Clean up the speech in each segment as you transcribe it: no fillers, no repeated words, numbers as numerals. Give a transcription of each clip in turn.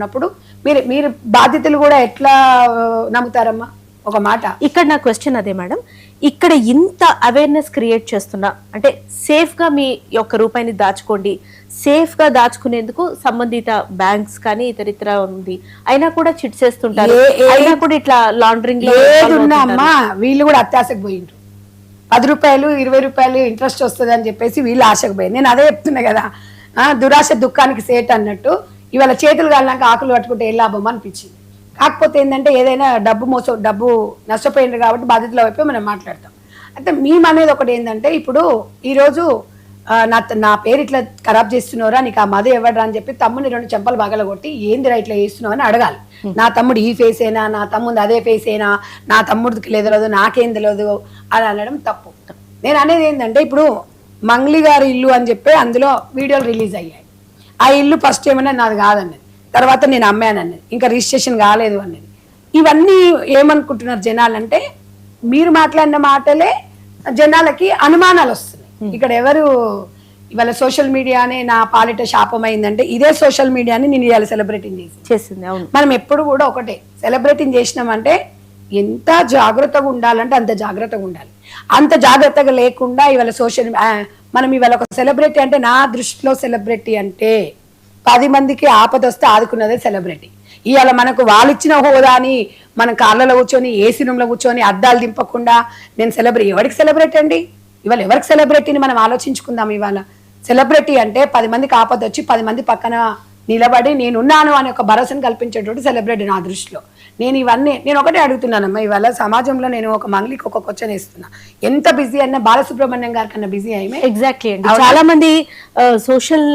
ఉన్నప్పుడు మీరు మీరు బాధ్యతలు కూడా ఎట్లా నమ్ముతారమ్మా? ఒక మాట ఇక్కడ నా క్వశ్చన్ అదే మేడం, ఇక్కడ ఇంత అవేర్నెస్ క్రియేట్ చేస్తున్నా అంటే సేఫ్ గా మీ యొక్క రూపాయిని దాచుకోండి, సేఫ్ గా దాచుకునేందుకు సంబంధిత బ్యాంక్స్ కానీ ఇతరితర ఉంది, అయినా కూడా చిట్ చేస్తుంటారు, అయినా కూడా ఇట్లా లాండరింగ్ అమ్మా వీళ్ళు కూడా అత్యాశకు పోయిండ్రు. 10 రూపాయలు 20 రూపాయలు ఇంట్రెస్ట్ వస్తుంది అని చెప్పేసి వీళ్ళు ఆశకు పోయింది. నేను అదే చెప్తున్నా కదా, దురాశ దుఃఖానికి సేట్ అన్నట్టు. ఇవాళ చేతులు కాలినాక ఆకులు పట్టుకుంటే ఏ లాభం అనిపించింది. కాకపోతే ఏంటంటే ఏదైనా డబ్బు నష్టపోయింది కాబట్టి బాధ్యతలో వైపు మనం మాట్లాడతాం. అయితే మేము అనేది ఒకటి ఏంటంటే, ఇప్పుడు ఈరోజు నా పేరు ఇట్లా ఖరాబ్ చేస్తున్నారా, నీకు ఆ మధు ఎవడరా అని చెప్పి తమ్ముని 2 చెంపలు బాగా కొట్టి ఏందిరా ఇట్లా చేస్తున్నావు అని అడగాలి. నా తమ్ముడు ఈ ఫేస్ అయినా, నా తమ్ముడు అదే ఫేస్ అయినా, నా తమ్ముడికి తెలియదు నాకేం తెలియదు అని అనడం తప్పు. నేను అనేది ఏంటంటే, ఇప్పుడు మంగ్లీ గారి ఇల్లు అని చెప్పి అందులో వీడియోలు రిలీజ్ అయ్యాయి. ఆ ఇల్లు ఫస్ట్ ఏమన్నా నాది కాదన్నది, తర్వాత నేను అమ్మానన్నది, ఇంకా రిజిస్ట్రేషన్ కాలేదు అన్నది. ఇవన్నీ ఏమనుకుంటున్నారు జనాలంటే, మీరు మాట్లాడిన మాటలే జనాలకి అనుమానాలు వస్తున్నాయి. ఇక్కడ ఎవరు ఇవాళ సోషల్ మీడియానే నా పాలిట శాపం అయిందంటే, ఇదే సోషల్ మీడియాని నేను ఇవాళ సెలబ్రేటింగ్ చేసింది. మనం ఎప్పుడు కూడా ఒకటే సెలబ్రేటింగ్ చేసినామంటే ఎంత జాగ్రత్తగా ఉండాలంటే అంత జాగ్రత్తగా ఉండాలి. అంత జాగ్రత్తగా లేకుండా ఇవాళ మనం ఇవాళ ఒక సెలబ్రిటీ అంటే, నా దృష్టిలో సెలబ్రిటీ అంటే 10 మందికి ఆపద వస్తే ఆదుకున్నదే సెలబ్రిటీ. ఇవాళ మనకు వాళ్ళు ఇచ్చిన హోదాని మనం కార్లలో కూర్చొని ఏసీ రూమ్లో కూర్చొని అద్దాలు దింపకుండా నేను ఎవరికి సెలబ్రిటీ అండి? ఇవాళ ఎవరికి సెలబ్రిటీని మనం ఆలోచించుకుందాం. ఇవాళ సెలబ్రిటీ అంటే 10 మందికి ఆపద వచ్చి 10 మంది పక్కన నిలబడి నేనున్నాను అనే ఒక భరోసాను కల్పించేటువంటి సెలబ్రిటీ నా దృష్టిలో. నేను ఒకటే అడుగుతున్నానమ్మా, ఇవాళ సమాజంలో నేను ఒక మంగ్లీకి ఒక క్వశ్చన్ వేస్తున్నా. ఎంత బిజీ అన్నా బాలసుబ్రహ్మణ్యం గారి కన్నా బిజీ అయ్యి ఎగ్జాక్ట్లీ అండి. చాలా మంది సోషల్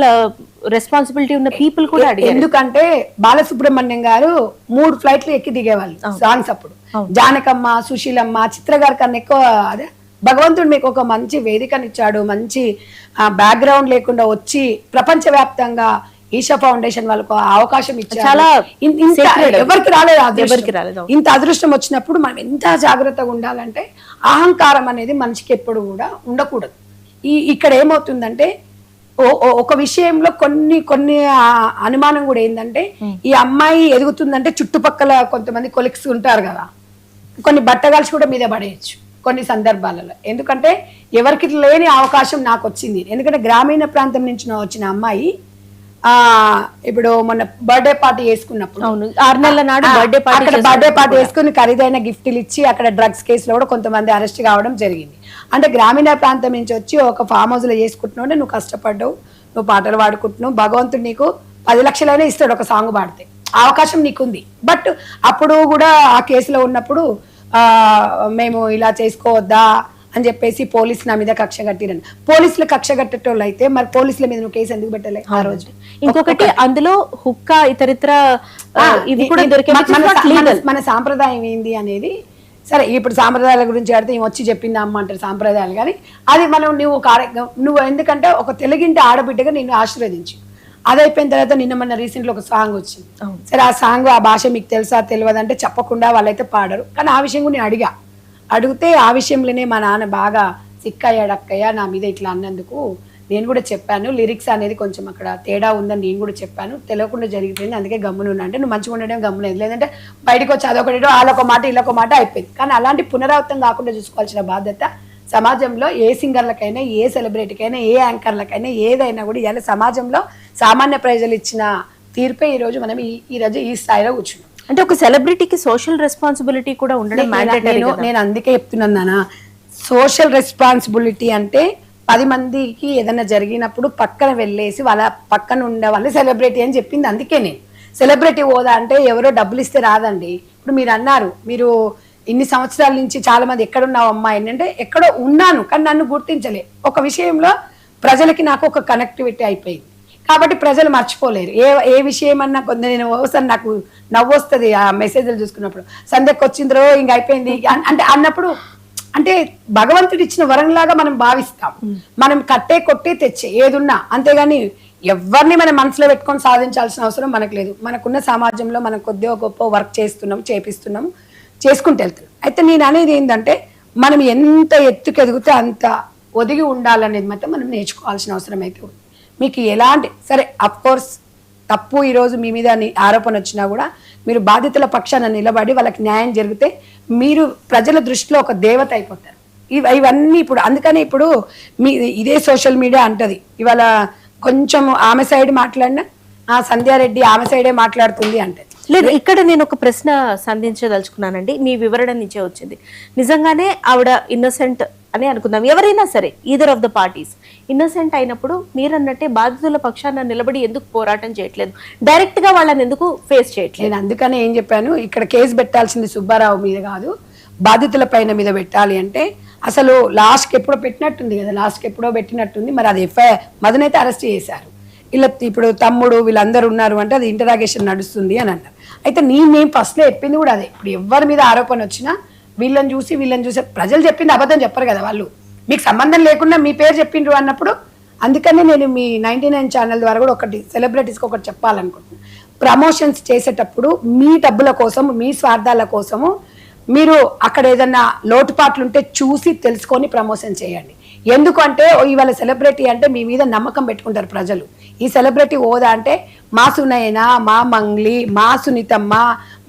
రెస్పాన్సిబిలిటీ ఉన్న పీపుల్ కూడా అడిగారు. ఎందుకంటే బాలసుబ్రహ్మణ్యం గారు 3 ఫ్లైట్లు ఎక్కి దిగేవాళ్ళు సాంగ్స్ అప్పుడు. జానకమ్మ, సుశీలమ్మ, చిత్ర గారి కన్నా ఎక్కువ అదే భగవంతుడు మీకు ఒక మంచి వేదికనిచ్చాడు. మంచి బ్యాక్గ్రౌండ్ లేకుండా వచ్చి ప్రపంచవ్యాప్తంగా ఈషా ఫౌండేషన్ వాళ్ళకు అవకాశం ఇచ్చారు. చాలా ఎవరికి రాలేదు. ఇంత అదృష్టం వచ్చినప్పుడు మనం ఎంత జాగ్రత్తగా ఉండాలంటే, అహంకారం అనేది మనిషికి ఎప్పుడు కూడా ఉండకూడదు. ఇక్కడ ఏమవుతుందంటే, ఒక విషయంలో కొన్ని అనుమానం కూడా ఏంటంటే, ఈ అమ్మాయి ఎదుగుతుందంటే చుట్టుపక్కల కొంతమంది కొలిక్స్ ఉంటారు కదా, కొన్ని బట్టగాల్సి కూడా మీద పడేయచ్చు కొన్ని సందర్భాలలో. ఎందుకంటే ఎవరికి లేని అవకాశం నాకు వచ్చింది. ఎందుకంటే గ్రామీణ ప్రాంతం నుంచి వచ్చిన అమ్మాయి ఇప్పుడు మొన్న బర్త్డే పార్టీ చేసుకున్నప్పుడు 6 నెలల నాడు బర్త్డే పార్టీ వేసుకుని ఖరీదైన గిఫ్ట్లు ఇచ్చి అక్కడ డ్రగ్స్ కేసులో కూడా కొంతమంది అరెస్ట్ కావడం జరిగింది. అంటే గ్రామీణ ప్రాంతం నుంచి వచ్చి ఒక ఫామ్ హౌస్ లో చేసుకుంటున్నావు, నువ్వు కష్టపడ్డావు, నువ్వు పాటలు పాడుకుంటున్నావు, భగవంతుడు నీకు 10 లక్షలైనా ఇస్తాడు ఒక సాంగ్ పాడితే, అవకాశం నీకుంది. బట్ అప్పుడు కూడా ఆ కేసులో ఉన్నప్పుడు మేము ఇలా చేసుకోవద్దా అని చెప్పేసి పోలీసు నా మీద కక్ష కట్టిరని. పోలీసులు కక్ష కట్టేటోళ్ళు అయితే మరి పోలీసుల మీద నువ్వు కేసు ఎందుకు పెట్టలే ఆ రోజు? ఇంకొకటి అందులో హుక్కా ఇతరితర మన సాంప్రదాయం ఏంది అనేది, సరే ఇప్పుడు సాంప్రదాయాల గురించి ఆడితే వచ్చి చెప్పిందా అమ్మ అంటారు సాంప్రదాయాలు. కానీ అది మనం నువ్వు ఎందుకంటే ఒక తెలుగింటి ఆడబిడ్డగా నిన్ను ఆశీర్వదించి అది అయిపోయిన తర్వాత మొన్న రీసెంట్లో ఒక సాంగ్ వచ్చింది. సరే ఆ సాంగ్ ఆ భాష మీకు తెలుసా తెలియదు అంటే చెప్పకుండా వాళ్ళైతే పాడరు. కానీ ఆ విషయం కూడా నేను అడిగితే ఆ విషయంలోనే మా నాన్న బాగా సిక్కయ్యాడక్కయ్య నా మీద ఇట్లా అన్నందుకు నేను కూడా చెప్పాను, లిరిక్స్ అనేది కొంచెం అక్కడ తేడా ఉందని నేను కూడా చెప్పాను, తెలియకుండా జరిగిపోయింది, అందుకే గమ్మునున్నా అంటే, నువ్వు మంచిగా ఉండడం గమ్మునేది, లేదంటే బయటకు వచ్చి అదొకటి వాళ్ళొక మాట వీళ్ళొక మాట అయిపోయింది. కానీ అలాంటి పునరావృతం కాకుండా చూసుకోవాల్సిన బాధ్యత సమాజంలో ఏ సింగర్లకైనా, ఏ సెలబ్రిటీకైనా, ఏ యాంకర్లకైనా, ఏదైనా కూడా ఇవాళ సమాజంలో సామాన్య ప్రజలు ఇచ్చిన తీర్పే ఈరోజు మనం ఈరోజు ఈ స్థాయిలో కూర్చున్నాం. అంటే ఒక సెలబ్రిటీకి సోషల్ రెస్పాన్సిబిలిటీ కూడా ఉండడం నేను అందుకే చెప్తున్నాను. సోషల్ రెస్పాన్సిబిలిటీ అంటే 10 మందికి ఏదైనా జరిగినప్పుడు పక్కన వెళ్ళేసి వాళ్ళ పక్కన ఉండే వాళ్ళని సెలబ్రిటీ అని చెప్పింది. అందుకే నేను సెలబ్రిటీ హోదా అంటే ఎవరో డబ్బులు ఇస్తే రాదండి. ఇప్పుడు మీరు అన్నారు, మీరు ఇన్ని సంవత్సరాల నుంచి చాలా మంది ఎక్కడున్నావు అమ్మాయి అంటే, ఎక్కడో ఉన్నాను కానీ నన్ను గుర్తించలే. ఒక విషయంలో ప్రజలకి నాకు ఒక కనెక్టివిటీ అయిపోయింది కాబట్టి ప్రజలు మర్చిపోలేరు. ఏ విషయం అన్నా నేను ఒకసారి నాకు నవ్వు వస్తుంది ఆ మెసేజ్లు చూసుకున్నప్పుడు, సంధ్యకు వచ్చిందో ఇంక అయిపోయింది అంటే అన్నప్పుడు, అంటే భగవంతుడు ఇచ్చిన వరంలాగా మనం భావిస్తాం. మనం కట్టే కొట్టే తెచ్చే ఏదున్నా, అంతేగాని ఎవరిని మనం మనసులో పెట్టుకొని సాధించాల్సిన అవసరం మనకు లేదు. మనకున్న సమాజంలో మనం కొద్దిగా గొప్ప వర్క్ చేపిస్తున్నాం, చేసుకుంటూ వెళ్తున్నాం. అయితే నేను అనేది ఏంటంటే, మనం ఎంత ఎత్తుకు ఎదిగితే అంత ఒదిగి ఉండాలనేది మాత్రం మనం నేర్చుకోవాల్సిన అవసరం అయితే ఉంది. మీకు ఎలాంటి సరే అఫ్ కోర్స్ తప్పు ఈరోజు మీ మీద ఆరోపణ వచ్చినా కూడా మీరు బాధితుల పక్షాన నిలబడి వాళ్ళకి న్యాయం జరిగితే మీరు ప్రజల దృష్టిలో ఒక దేవత అయిపోతారు. ఇవన్నీ ఇప్పుడు అందుకని ఇప్పుడు మీ ఇదే సోషల్ మీడియా అంటది ఇవాళ కొంచెం ఆమె సైడ్ మాట్లాడినా సంధ్యారెడ్డి ఆమె సైడే మాట్లాడుతుంది అంటే లేదు. ఇక్కడ నేను ఒక ప్రశ్న సంధించదలుచుకున్నానండి. మీ వివరణ నుంచే వచ్చింది. నిజంగానే ఆవిడ ఇన్నోసెంట్ అని అనుకుందాం, ఎవరైనా సరే either of the parties innocent అయినప్పుడు మీరన్నట్టే బాధితుల పక్షాన నిలబడి ఎందుకు పోరాటం చేయట్లేదు, డైరెక్ట్ గా వాళ్ళని ఎందుకు ఫేస్ చేయట్లేదు? నేను అందుకనే ఏం చెప్పాను, ఇక్కడ కేసు పెట్టాల్సింది సుబ్బారావు మీద కాదు, బాధితుల పైన మీద పెట్టాలి. అంటే అసలు లాస్ట్కి ఎప్పుడో పెట్టినట్టుంది కదా, లాస్ట్కి ఎప్పుడో పెట్టినట్టుంది. మరి అది ఎఫ్ఐఆర్ మదనైతే అరెస్ట్ చేశారు, ఇలా ఇప్పుడు తమ్ముడు వీళ్ళందరూ ఉన్నారు అంటే అది ఇంటరాగేషన్ నడుస్తుంది అని అన్నారు. అయితే నేను ఫస్ట్లో చెప్పింది కూడా అదే, ఇప్పుడు ఎవరి మీద ఆరోపణ వచ్చినా వీళ్ళని చూసి ప్రజలు చెప్పింది అబద్ధం చెప్పరు కదా, వాళ్ళు మీకు సంబంధం లేకుండా మీ పేరు చెప్పిండ్రు అన్నప్పుడు. అందుకనే నేను మీ 99 ఛానల్ ద్వారా కూడా ఒకటి సెలబ్రిటీస్కి ఒకటి చెప్పాలనుకుంటున్నాను. ప్రమోషన్స్ చేసేటప్పుడు మీ డబ్బుల కోసం మీ స్వార్థాల కోసము మీరు అక్కడ ఏదన్నా లోటుపాట్లు ఉంటే చూసి తెలుసుకొని ప్రమోషన్ చేయండి. ఎందుకంటే ఇవాళ సెలబ్రిటీ అంటే మీ మీద నమ్మకం పెట్టుకుంటారు ప్రజలు. ఈ సెలబ్రిటీ హోదా అంటే మా సునయన, మా మంగ్లీ, మా సునీతమ్మ,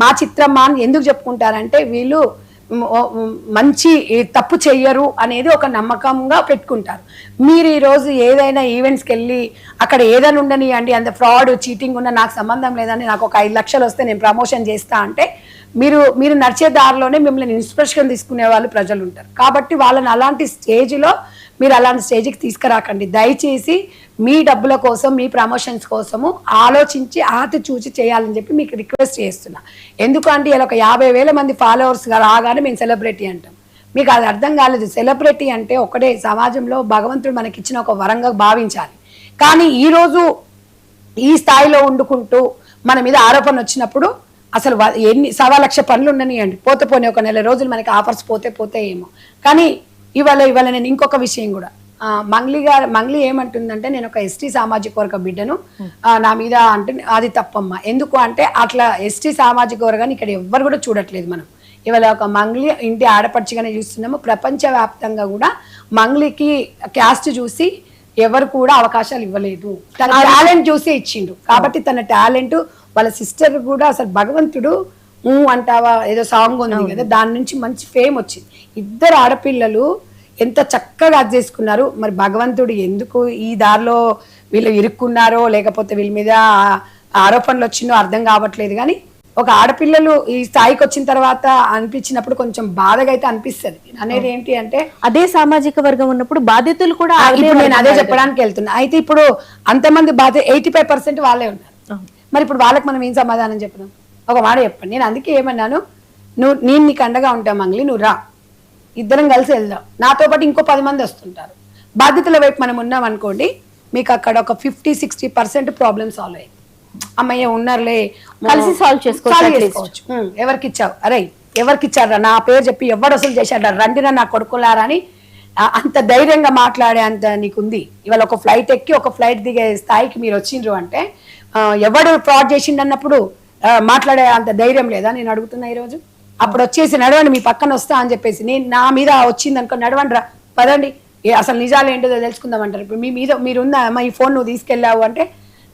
మా చిత్రమ్మ అని ఎందుకు చెప్పుకుంటారంటే వీళ్ళు మంచి తప్పు చెయ్యరు అనేది ఒక నమ్మకంగా పెట్టుకుంటారు. మీరు ఈరోజు ఏదైనా ఈవెంట్స్కి వెళ్ళి అక్కడ ఏదైనా ఉండనియండి, అంత ఫ్రాడ్ చీటింగ్ ఉన్న నాకు సంబంధం లేదని నాకు ఒక 5 లక్షలు వస్తే నేను ప్రమోషన్ చేస్తా అంటే మీరు నడిచే దారిలోనే మిమ్మల్ని ఇన్స్పిరేషన్ తీసుకునే వాళ్ళు ప్రజలు ఉంటారు. కాబట్టి వాళ్ళని అలాంటి స్టేజ్లో మీరు అలాంటి స్టేజ్కి తీసుకురాకండి. దయచేసి మీ డబ్బుల కోసం మీ ప్రమోషన్స్ కోసము ఆలోచించి ఆతి చూచి చేయాలని చెప్పి మీకు రిక్వెస్ట్ చేస్తున్నా. ఎందుకంటే ఇలా ఒక 50,000 మంది ఫాలోవర్స్ రాగానే మేము సెలబ్రిటీ అంటాం. మీకు అది అర్థం కాలేదు. సెలబ్రిటీ అంటే ఒకటే, సమాజంలో భగవంతుడు మనకి ఇచ్చిన ఒక వరంగా భావించాలి. కానీ ఈరోజు ఈ స్థాయిలో వండుకుంటూ మన మీద ఆరోపణ వచ్చినప్పుడు అసలు ఎన్ని 1,00,000 పనులు ఉండనియండి, పోతే ఒక నెల రోజులు మనకి ఆఫర్స్ పోతే ఏమో. కానీ ఇవాళ నేను ఇంకొక విషయం కూడా, మంగ్లీ ఏమంటుందంటే నేను ఒక ఎస్టీ సామాజిక వర్గ బిడ్డను, నా మీద అంటే అది తప్పమ్మా. ఎందుకు అంటే అట్లా ఎస్టీ సామాజిక వర్గాన్ని ఇక్కడ ఎవ్వరు కూడా చూడట్లేదు. మనం ఇవాళ ఒక మంగ్లీ ఇంటి ఆడపడుచుగానే చూస్తున్నాము. ప్రపంచవ్యాప్తంగా కూడా మంగ్లీకి క్యాస్ట్ చూసి ఎవరు కూడా అవకాశాలు ఇవ్వలేదు, తన టాలెంట్ చూసి ఇచ్చిండు. కాబట్టి తన టాలెంట్ వాళ్ళ సిస్టర్ కూడా అసలు భగవంతుడు అంటావా ఏదో సాంగ్ ఉంది కదా, దాని నుంచి మంచి ఫేమ్ వచ్చింది. 2 ఆడపిల్లలు ఎంత చక్కగా అది చేసుకున్నారు. మరి భగవంతుడు ఎందుకు ఈ దారిలో వీళ్ళు ఇరుక్కున్నారో లేకపోతే వీళ్ళ మీద ఆరోపణలు వచ్చిందో అర్థం కావట్లేదు. కానీ ఒక ఆడపిల్లలు ఈ స్థాయికి వచ్చిన తర్వాత అనిపించినప్పుడు కొంచెం బాధగా అయితే అనిపిస్తుంది. అనేది ఏంటి అంటే అదే సామాజిక వర్గం ఉన్నప్పుడు బాధితులు కూడా ఇప్పుడు నేను అదే చెప్పడానికి వెళ్తున్నా. అయితే ఇప్పుడు అంతమంది 85% వాళ్ళే ఉన్నారు. మరి ఇప్పుడు వాళ్ళకి మనం ఏం సమాధానం చెప్పడం? ఒక మాట చెప్పండి. నేను అందుకే ఏమన్నాను, నేను నీకు అండగా ఉంటా మంగ్లీ, నువ్వు రా, ఇద్దరం కలిసి వెళ్దాం. నాతో పాటు ఇంకో 10 మంది వస్తుంటారు. బాధితుల వైపు మనం ఉన్నాం అనుకోండి, మీకు అక్కడ ఒక 50-60% ప్రాబ్లమ్ సాల్వ్ అయ్యింది. అమ్మయ్య ఉన్నారులే, కలిసి సాల్వ్ చేసుకోవచ్చు. ఎవరికి ఇచ్చావు, అరే ఎవరికి ఇచ్చారా, నా పేరు చెప్పి ఎవడు వసూలు చేశాడు, రండిరా నా కొడుకులారా అని అంత ధైర్యంగా మాట్లాడే అంత నీకుంది. ఇవాళ ఒక ఫ్లైట్ ఎక్కి ఒక ఫ్లైట్ దిగే స్థాయికి మీరు వచ్చిండ్రు అంటే ఎవడు ఫ్రాడ్ చేసిండు అన్నప్పుడు మాట్లాడే అంత ధైర్యం లేదా? నేను అడుగుతున్నా ఈరోజు. అప్పుడు వచ్చేసి నడవండి, మీ పక్కన వస్తా అని చెప్పేసి నేను నా మీద వచ్చింది అనుకో, నడవండి రా పదండి, అసలు నిజాలు ఏంటో తెలుసుకుందామంటారు. ఇప్పుడు మీ మీద మీరుందా అమ్మా ఈ ఫోన్ నువ్వు తీసుకెళ్ళావు అంటే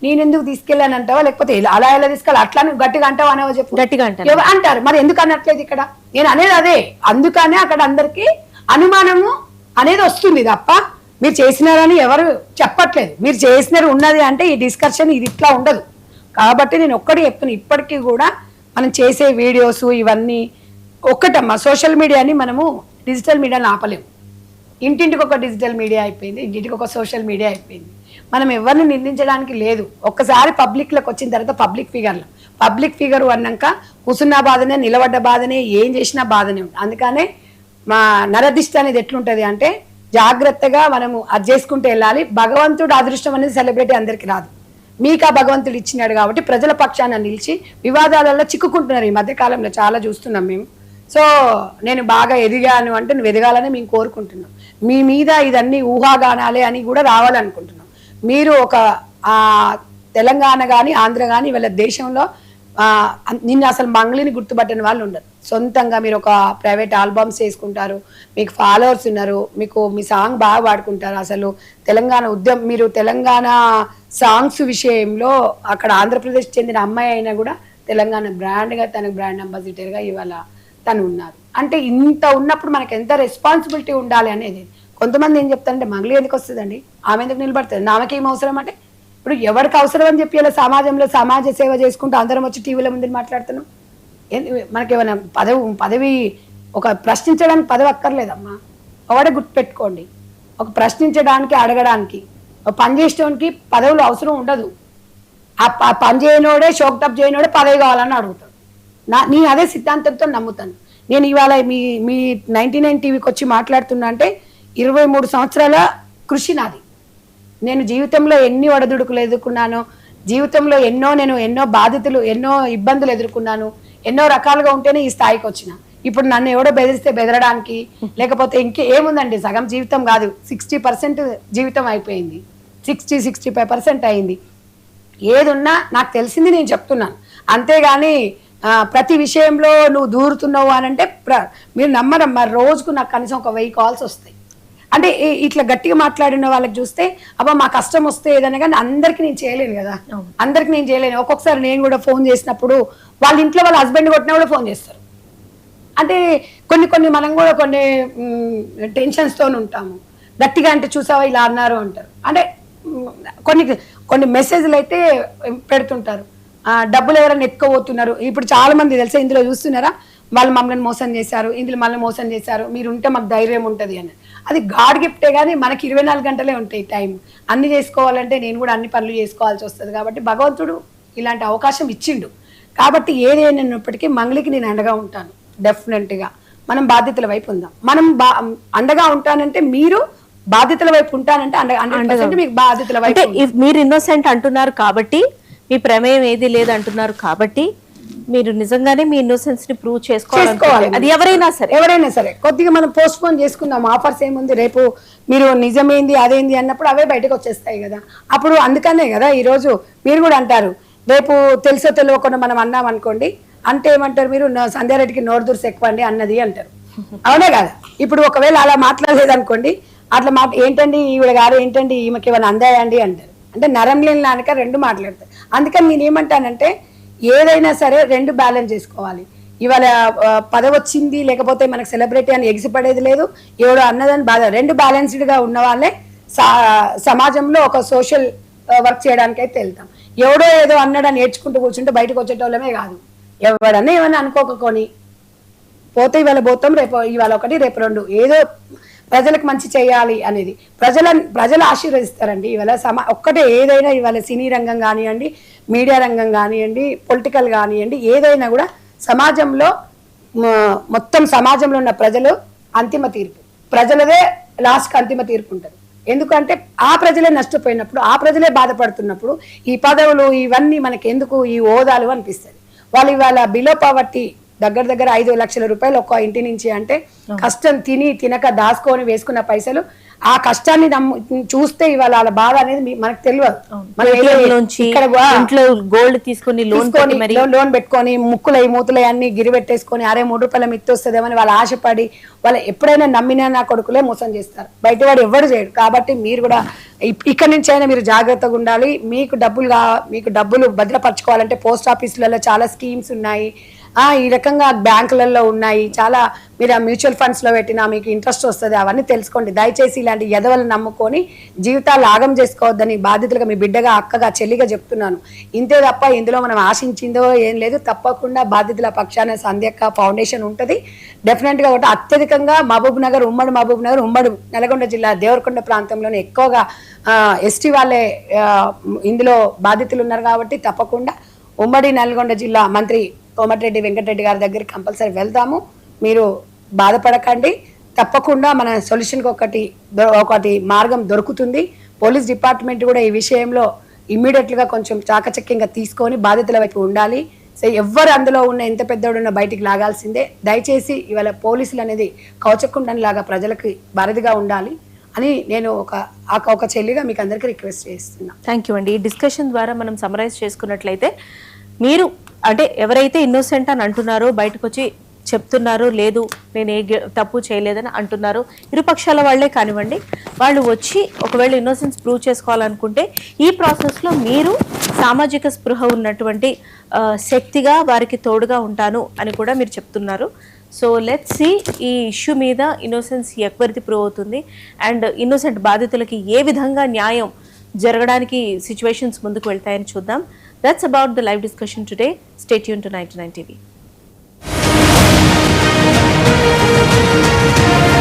నేను ఎందుకు తీసుకెళ్ళాను అంటావా, లేకపోతే అలా ఎలా తీసుకెళ్ళి అట్లా గట్టిగా అంటావా అనేవో చెప్పు. గట్టిగా అంటారు. మరి ఎందుకు అనట్లేదు ఇక్కడ? నేను అనేది అదే. అందుకనే అక్కడ అందరికి అనుమానము అనేది వస్తుంది తప్ప మీరు చేసినారని ఎవరు చెప్పట్లేదు. మీరు చేసినారు ఉన్నది అంటే ఈ డిస్కషన్ ఇది ఇట్లా ఉండదు. కాబట్టి నేను ఒక్కటి చెప్తున్నా, ఇప్పటికీ కూడా మనం చేసే వీడియోస్ ఇవన్నీ ఒక్కటమ్మా, సోషల్ మీడియాని మనము డిజిటల్ మీడియాని ఆపలేము. ఇంటింటికి ఒక డిజిటల్ మీడియా అయిపోయింది, ఇంటింటికి ఒక సోషల్ మీడియా అయిపోయింది. మనం ఎవరిని నిందించడానికి లేదు. ఒక్కసారి పబ్లిక్లోకి వచ్చిన తర్వాత పబ్లిక్ ఫిగర్ అన్నాక కూర్చున్న బాధనే, నిలబడ్డ బాధనే, ఏం చేసినా బాధనే ఉంది. అందుకనే మా నరదిష్ట అనేది ఎట్లుంటది అంటే జాగ్రత్తగా మనము అది చేసుకుంటూ వెళ్ళాలి. భగవంతుడు అదృష్టం అనేది సెలబ్రిటీ అందరికి రాదు, మీకు ఆ భగవంతుడు ఇచ్చినాడు. కాబట్టి ప్రజల పక్షాన నిలిచి వివాదాలలో చిక్కుకుంటున్నారు ఈ మధ్యకాలంలో చాలా చూస్తున్నాం మేము. సో నేను బాగా ఎదిగాను అంటే నువ్వు ఎదగాలని మేము కోరుకుంటున్నాం. మీ మీద ఇదన్నీ ఊహాగానాలే అని కూడా రావాలనుకుంటున్నాం. మీరు ఒక తెలంగాణ కానీ ఆంధ్ర కానీ వీళ్ళ దేశంలో నిన్ను అసలు మంగ్లీని గుర్తుపట్టని వాళ్ళు ఉండరు. సొంతంగా మీరు ఒక ప్రైవేట్ ఆల్బమ్స్ చేసుకుంటారు, మీకు ఫాలోవర్స్ ఉన్నారు, మీకు మీ సాంగ్ బాగా పాడుకుంటారు. అసలు తెలంగాణ మీరు తెలంగాణ సాంగ్స్ విషయంలో అక్కడ ఆంధ్రప్రదేశ్ చెందిన అమ్మాయి అయినా కూడా తెలంగాణ బ్రాండ్గా తనకు బ్రాండ్ అంబాసిడర్గా ఇవాళ తను ఉన్నారు. అంటే ఇంత ఉన్నప్పుడు మనకి ఎంత రెస్పాన్సిబిలిటీ ఉండాలి అనేది. కొంతమంది ఏం చెప్తారంటే మంగళి ఎందుకు వస్తుందండి, ఆమె ఎందుకు నిలబడుతుంది, నామకేం అవసరం అంటే, ఇప్పుడు ఎవరికి అవసరం అని చెప్పి ఇలా సమాజంలో సమాజ సేవ చేసుకుంటూ అందరం వచ్చి టీవీల ముందు మాట్లాడుతున్నాం. మనకి ఏమైనా పదవి ఒక ప్రశ్నించడానికి పదవి అక్కర్లేదమ్మా. ఒకటే గుర్తుపెట్టుకోండి, ఒక ప్రశ్నించడానికి అడగడానికి ఒక పని చేసేవానికి పదవులు అవసరం ఉండదు. ఆ పని చేయనోడే షోక్టప్ చేయనోడే పదవి కావాలని అడుగుతాడు. నేను అదే సిద్ధాంతంతో నమ్ముతాను. నేను ఇవాళ మీ 99 టీవీకి వచ్చి మాట్లాడుతున్నా అంటే 23 సంవత్సరాల కృషి నాది. నేను జీవితంలో ఎన్ని ఒడదుడుకులు ఎదుర్కొన్నాను, జీవితంలో ఎన్నో బాధ్యతలు, ఎన్నో ఇబ్బందులు ఎదుర్కొన్నాను, ఎన్నో రకాలుగా ఉంటేనే ఈ స్థాయికి వచ్చిన. ఇప్పుడు నన్ను ఎవడో బెదిరిస్తే బెదరడానికి, లేకపోతే ఏముందండి, సగం జీవితం కాదు, 60% జీవితం అయిపోయింది, 65% అయింది. ఏదున్నా నాకు తెలిసింది నేను చెప్తున్నాను, అంతేగాని ప్రతి విషయంలో నువ్వు దూరుతున్నావు అని అంటే మీరు నమ్మరమ్మా. రోజుకు నాకు కనీసం ఒక 1000 కాల్స్ వస్తాయి. అంటే ఇట్లా గట్టిగా మాట్లాడిన వాళ్ళకి చూస్తే అబ్బా మా కష్టం వస్తే ఏదైనా కానీ అందరికి నేను చేయలేను కదా, అందరికి నేను చేయలేను. ఒక్కొక్కసారి నేను కూడా ఫోన్ చేసినప్పుడు వాళ్ళ ఇంట్లో వాళ్ళ హస్బెండ్ కొట్టినా కూడా ఫోన్ చేస్తారు. అంటే కొన్ని మనం కూడా కొన్ని టెన్షన్స్తో ఉంటాము. గట్టిగా అంటే చూసావా ఇలా అన్నారు అంటారు. అంటే కొన్ని మెసేజ్లు అయితే పెడుతుంటారు, డబ్బులు ఎవరైనా ఎత్తుకోబోతున్నారు. ఇప్పుడు చాలా మంది తెలుసా, ఇందులో చూస్తున్నారా, వాళ్ళు మమ్మల్ని మోసం చేశారు, ఇందులో మళ్ళీ మోసం చేశారు, మీరు ఉంటే మాకు ధైర్యం ఉంటుంది అని. అది గాడ్ గిఫ్టే, కానీ మనకి 24 గంటలే ఉంటాయి టైం. అన్ని చేసుకోవాలంటే నేను కూడా అన్ని పనులు చేసుకోవాల్సి వస్తుంది. కాబట్టి భగవంతుడు ఇలాంటి అవకాశం ఇచ్చిండు. కాబట్టి ఏదైనప్పటికీ మంగళికి నేను అండగా ఉంటాను. డెఫినెట్గా మనం బాధ్యతల వైపు ఉందాం. మనం అండగా ఉంటానంటే మీరు బాధ్యతల వైపు ఉంటానంటే 100% మీకు బాధ్యతల వైపు. మీరు ఇన్నోసెంట్ అంటున్నారు కాబట్టి, మీ ప్రమేయం ఏది లేదు అంటున్నారు కాబట్టి, మీరు నిజంగానే మీ ఇన్నోసెన్స్ ని ప్రూవ్ చేసుకోవాలి. అది ఎవరైనా సరే కొద్దిగా మనం పోస్ట్ పోన్ చేసుకుందాం. ఆఫర్స్ ఏముంది, రేపు మీరు నిజమేంది అదేంది అన్నప్పుడు అవే బయటకు వచ్చేస్తాయి కదా. అప్పుడు అందుకనే కదా ఈరోజు మీరు కూడా అంటారు, రేపు తెలుసో తెలియకుండా మనం అన్నాం అనుకోండి, అంటే ఏమంటారు, మీరు సంధ్యారెడ్డికి నోరు దుర్స్ ఎక్కువ అండి అన్నది అంటారు. అవునే కదా. ఇప్పుడు ఒకవేళ అలా మాట్లాడలేదు అనుకోండి, అట్లా ఏంటండి ఈవిడ గారు, ఏంటండి ఈమెకి ఏమైనా అందాయండి అంటారు. అంటే నరం లేని నానక రెండు మాట్లాడతారు. అందుకని నేను ఏమంటానంటే ఏదైనా సరే రెండు బ్యాలెన్స్ చేసుకోవాలి. ఇవాళ పదవి వచ్చింది లేకపోతే మనకు సెలబ్రిటీ అని ఎగిసిపడేది లేదు, ఎవడో అన్నదని బాధ. రెండు బ్యాలెన్స్డ్గా ఉన్న వాళ్ళే సమాజంలో ఒక సోషల్ వర్క్ చేయడానికి అయితే వెళ్తాం. ఎవడో ఏదో అన్నాడని నేర్చుకుంటూ కూర్చుంటే బయటకు వచ్చేటోళ్ళమే కాదు. ఎవడన్నా ఏమన్నా అనుకోకొని పోతే ఇవాళ పోతాం, ఇవాళ ఒకటి రేపు రెండు, ఏదో ప్రజలకు మంచి చేయాలి అనేది ప్రజలు ఆశీర్వదిస్తారండి. ఇవాళ ఒక్కటే ఏదైనా, ఇవాళ సినీ రంగం కానివ్వండి, మీడియా రంగం కానివ్వండి, పొలిటికల్ కానివ్వండి, ఏదైనా కూడా సమాజంలో మొత్తం సమాజంలో ఉన్న ప్రజలు అంతిమ తీర్పు, ప్రజలదే లాస్ట్కి అంతిమ తీర్పు ఉంటుంది. ఎందుకంటే ఆ ప్రజలే నష్టపోయినప్పుడు, ఆ ప్రజలే బాధపడుతున్నప్పుడు ఈ పదవులు ఇవన్నీ మనకి ఎందుకు, ఈ హోదాలు అనిపిస్తుంది. వాళ్ళు ఇవాళ బిలో పావర్టీ దగ్గర 5 లక్షల రూపాయలు ఒక్క ఇంటి నుంచి అంటే కష్టం తినక దాచుకొని వేసుకున్న పైసలు, ఆ కష్టాన్ని చూస్తే ఇవాళ వాళ్ళ బాధ అనేది మనకు తెలియదు. గోల్డ్ తీసుకొని లోన్ పెట్టుకొని ముక్కులై మూతులై అన్ని గిరిపెట్టేసుకొని అరే 3 రూపాయల మిత్తి వస్తుందేమని వాళ్ళు ఆశపడి వాళ్ళు ఎప్పుడైనా నమ్మినా నా కొడుకులే మోసం చేస్తారు. బయటవాడు ఎవరు చేయడు. కాబట్టి మీరు కూడా ఇక్కడి నుంచి అయినా మీరు జాగ్రత్తగా ఉండాలి. మీకు డబ్బులు భద్రపరచుకోవాలంటే పోస్ట్ ఆఫీసులలో చాలా స్కీమ్స్ ఉన్నాయి, ఈ రకంగా బ్యాంకులలో ఉన్నాయి చాలా. మీరు ఆ మ్యూచువల్ ఫండ్స్లో పెట్టినా మీకు ఇంట్రెస్ట్ వస్తుంది, అవన్నీ తెలుసుకోండి. దయచేసి ఇలాంటి ఎదవలను నమ్ముకొని జీవితాలు ఆగం చేసుకోవద్దని బాధ్యతలుగా మీ బిడ్డగా, అక్కగా, చెల్లిగా చెప్తున్నాను. ఇంతే తప్ప ఇందులో మనం ఆశించిందో ఏం లేదు. తప్పకుండా బాధ్యతల పక్షాన సంధ్యక్క ఫౌండేషన్ ఉంటుంది. డెఫినెట్గా ఒకటి అత్యధికంగా ఉమ్మడి మహబూబ్ నగర్, ఉమ్మడి నల్గొండ జిల్లా దేవరకొండ ప్రాంతంలోనే ఎక్కువగా ఎస్టీ వాళ్ళే ఇందులో బాధితులు ఉన్నారు. కాబట్టి తప్పకుండా ఉమ్మడి నల్గొండ జిల్లా మంత్రి కోమటిరెడ్డి వెంకటరెడ్డి గారి దగ్గర కంపల్సరీ వెళ్తాము. మీరు బాధపడకండి, తప్పకుండా మన సొల్యూషన్కి ఒకటి మార్గం దొరుకుతుంది. పోలీస్ డిపార్ట్మెంట్ కూడా ఈ విషయంలో ఇమ్మీడియట్గా కొంచెం చాకచక్యంగా తీసుకొని బాధితుల వైపు ఉండాలి. సో ఎవరు అందులో ఉన్న ఎంత పెద్దోడున్న బయటికి లాగాల్సిందే. దయచేసి ఇవాళ పోలీసులు అనేది కవచకుండనిలాగా ప్రజలకు వారధిగా ఉండాలి అని నేను ఒక చెల్లిగా మీకు అందరికీ రిక్వెస్ట్ చేస్తున్నా. థ్యాంక్ యూ అండి. ఈ డిస్కషన్ ద్వారా మనం సమరైజ్ చేసుకున్నట్లయితే, మీరు అంటే ఎవరైతే ఇన్నోసెంట్ అని అంటున్నారో బయటకు వచ్చి చెప్తున్నారు, లేదు నేను తప్పు చేయలేదని అంటున్నారు. ఇరుపక్షాల వాళ్ళే కానివ్వండి, వాళ్ళు వచ్చి ఒకవేళ ఇన్నోసెన్స్ ప్రూవ్ చేసుకోవాలనుకుంటే ఈ ప్రాసెస్లో మీరు సామాజిక స్పృహ ఉన్నటువంటి శక్తిగా వారికి తోడుగా ఉంటాను అని కూడా మీరు చెప్తున్నారు. సో లెట్స్ సీ ఈ ఇష్యూ మీద ఇన్నోసెన్స్ ఎవరిది ప్రూవ్ అవుతుంది అండ్ ఇన్నోసెంట్ బాధితులకి ఏ విధంగా న్యాయం జరగడానికి సిచ్యువేషన్స్ ముందుకు వెళ్తాయని చూద్దాం. That's about the live discussion today. Stay tune to 99 TV.